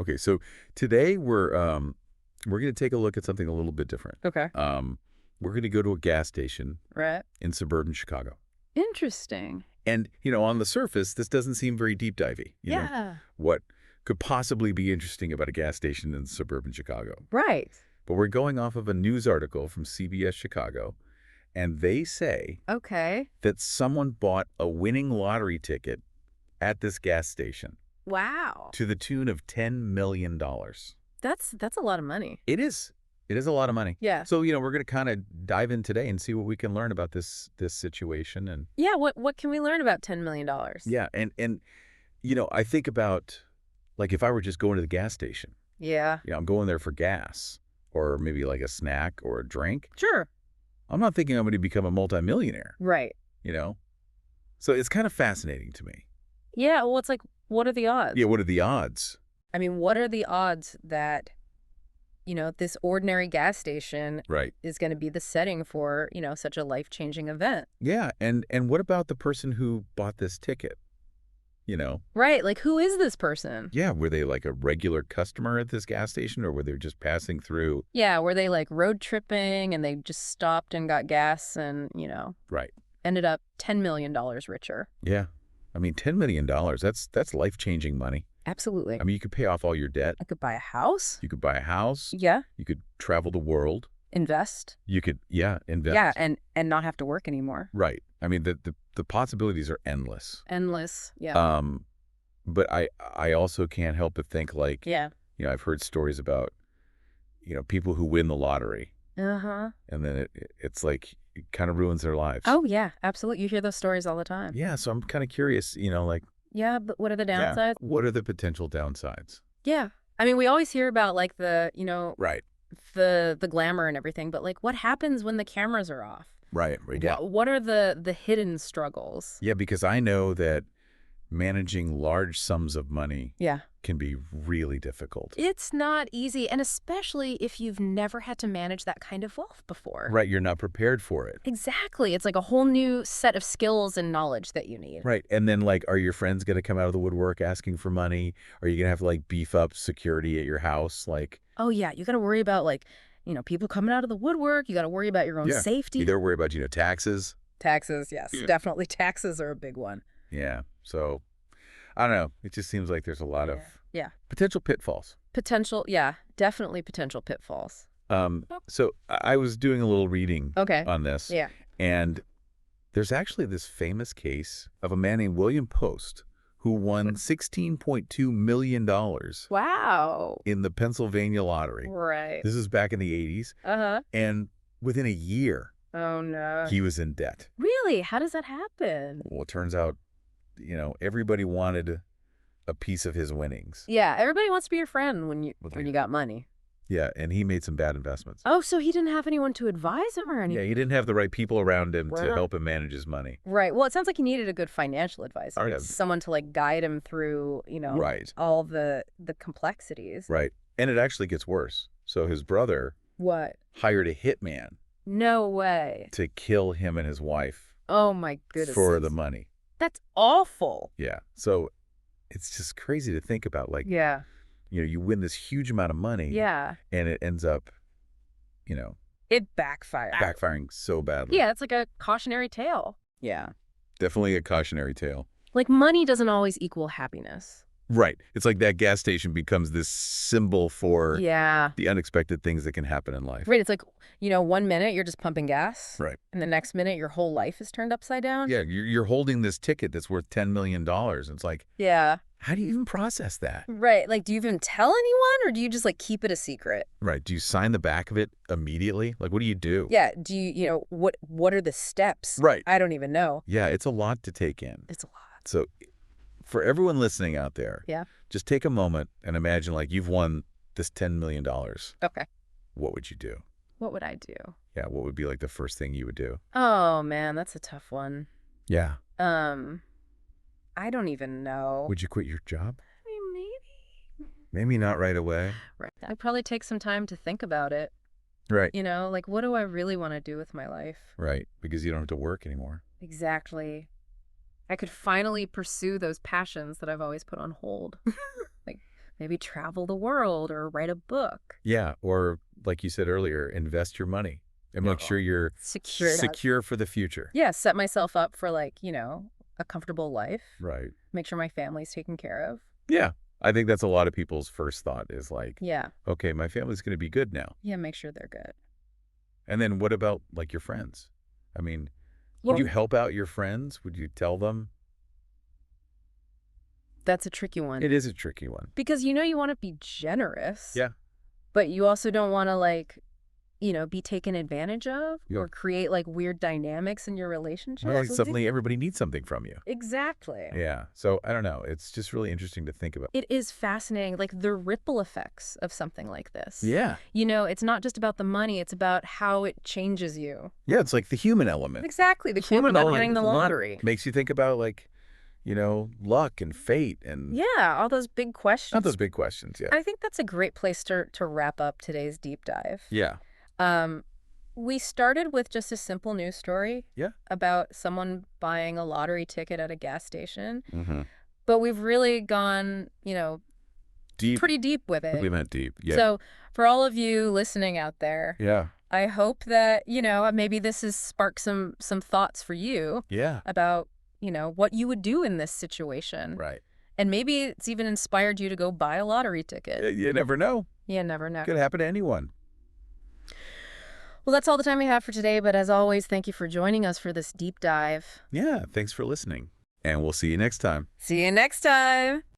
Okay, so today we're going to take a look at something a little bit different. Okay. We're going to go to a gas station Right. in suburban Chicago. Interesting. And, on the surface, this doesn't seem very deep divey. Yeah. What could possibly be interesting about a gas station in suburban Chicago? Right. But we're going off of a news article from CBS Chicago, and they say Okay. that someone bought a winning lottery ticket at this gas station Wow. to the tune of $10 million. That's a lot of money. It is. It is a lot of money. Yeah. So, we're going to kind of dive in today and see what we can learn about this situation. And Yeah, what can we learn about $10 million? yeah, and I think about, like, if I were just going to the gas station, Yeah. I'm going there for gas or maybe like a snack or a drink. Sure. I'm not thinking I'm going to become a multimillionaire, Right. So it's kind of fascinating to me. Yeah, well, it's like, what are the odds? Yeah, what are the odds? I mean, what are the odds that, this ordinary gas station Right. is going to be the setting for, such a life-changing event? Yeah, and what about the person who bought this ticket? Right, like, who is this person? Yeah, were they like a regular customer at this gas station, or were they just passing through? Yeah, were they, like, road tripping and they just stopped and got gas and, Right. ended up $10 million richer? Yeah. I mean, $10 million, that's life-changing money. Absolutely. I mean, you could pay off all your debt. I could buy a house. You could buy a house. Yeah. You could travel the world. Invest. You could, invest. Yeah, and not have to work anymore. Right. I mean, the possibilities are endless. Endless. Yeah. But I also can't help but think, like, Yeah. I've heard stories about, people who win the lottery, Uh-huh. and then it's like, it kind of ruins their lives. Oh, yeah, absolutely. You hear those stories all the time. Yeah, so I'm kind of curious, like, Yeah, but what are the yeah, downsides? what are the potential downsides? Yeah. I mean, we always hear about, like, the, Right. the glamour and everything, but, like, what happens when the cameras are off? Right. Yeah. What are the hidden struggles? Yeah, because I know that managing large sums of money Yeah. can be really difficult. It's not easy, and especially if you've never had to manage that kind of wealth before. Right, you're not prepared for it. Exactly. It's like a whole new set of skills and knowledge that you need. Right, and then, like, are your friends going to come out of the woodwork asking for money? Are you going to have to, like, beef up security at your house? Like, Oh, yeah. You got to worry about, like, people coming out of the woodwork. You got to worry about your own yeah, safety. you got to worry about, taxes. Taxes, yes. Yeah. Definitely taxes are a big one. Yeah, so, I don't know. It just seems like there's a lot of Yeah. potential pitfalls. Potential, yeah. Definitely potential pitfalls. So I was doing a little reading Okay. on this. Yeah. And there's actually this famous case of a man named William Post who won $16.2 million Wow. in the Pennsylvania lottery. Right. This is back in the 80s. Uh-huh. And within a year, Oh, no. he was in debt. Really? How does that happen? Well, it turns out, everybody wanted a piece of his winnings. Yeah, everybody wants to be your friend when you got money. Yeah, and he made some bad investments. Oh, so he didn't have anyone to advise him or anything? Yeah, he didn't have the right people around him to Right. help him manage his money. Right. Well, it sounds like he needed a good financial advisor. Oh, yeah. Someone to, like, guide him through, Right. all the complexities. Right. And it actually gets worse. So his brother What? hired a hitman No way. to kill him and his wife Oh, my goodness. for the money. That's awful. Yeah. So it's just crazy to think about, like, Yeah. You win this huge amount of money. Yeah. And it ends up, It backfired. backfiring so badly. Yeah, it's like a cautionary tale. Yeah. Definitely a cautionary tale. Like, money doesn't always equal happiness. Right. It's like that gas station becomes this symbol for Yeah. the unexpected things that can happen in life. Right. It's like, 1 minute you're just pumping gas. Right. And the next minute your whole life is turned upside down. Yeah. You're holding this ticket that's worth $10 million. And it's like, Yeah. how do you even process that? Right. Like, do you even tell anyone or do you just, like, keep it a secret? Right. Do you sign the back of it immediately? Like, what do you do? Yeah. Do you, what are the steps? Right. I don't even know. Yeah. It's a lot to take in. It's a lot. So for everyone listening out there, Yeah. just take a moment and imagine, like, you've won this $10 million. Okay. What would you do? What would I do? Yeah. What would be, like, the first thing you would do? Oh, man, that's a tough one. Yeah. I don't even know. Would you quit your job? I mean, maybe. Maybe not right away. Right. I'd probably take some time to think about it. Right. Like, what do I really want to do with my life? Right. Because you don't have to work anymore. Exactly. I could finally pursue those passions that I've always put on hold. Like maybe travel the world or write a book. Yeah, or like you said earlier, invest your money and make sure you're secure for the future. Yeah, set myself up for like, a comfortable life. Right. Make sure my family's taken care of. Yeah. I think that's a lot of people's first thought is like, Yeah. okay, my family's going to be good now. Yeah, make sure they're good. And then what about like your friends? I mean, would you help out your friends? Would you tell them? That's a tricky one. It is a tricky one. Because you want to be generous. Yeah. But you also don't want to like, be taken advantage of or create like weird dynamics in your relationship. Well, like suddenly everybody needs something from you. Exactly. Yeah. So I don't know. It's just really interesting to think about. It is fascinating, like the ripple effects of something like this. Yeah. It's not just about the money. It's about how it changes you. Yeah. It's like the human element. Exactly. The human element getting the lottery. Makes you think about like, luck and fate and... Yeah, all those big questions. Not those big questions, yeah. I think that's a great place to wrap up today's deep dive. Yeah. We started with just a simple news story about someone buying a lottery ticket at a gas station. Mm-hmm. But we've really gone, pretty deep with it. We went deep, yeah. So for all of you listening out there, I hope that, maybe this has sparked some thoughts for you about, what you would do in this situation. Right. And maybe it's even inspired you to go buy a lottery ticket. You never know. You never know. Could happen to anyone. Well, that's all the time we have for today. But as always, thank you for joining us for this deep dive. Yeah, thanks for listening. And we'll see you next time. See you next time.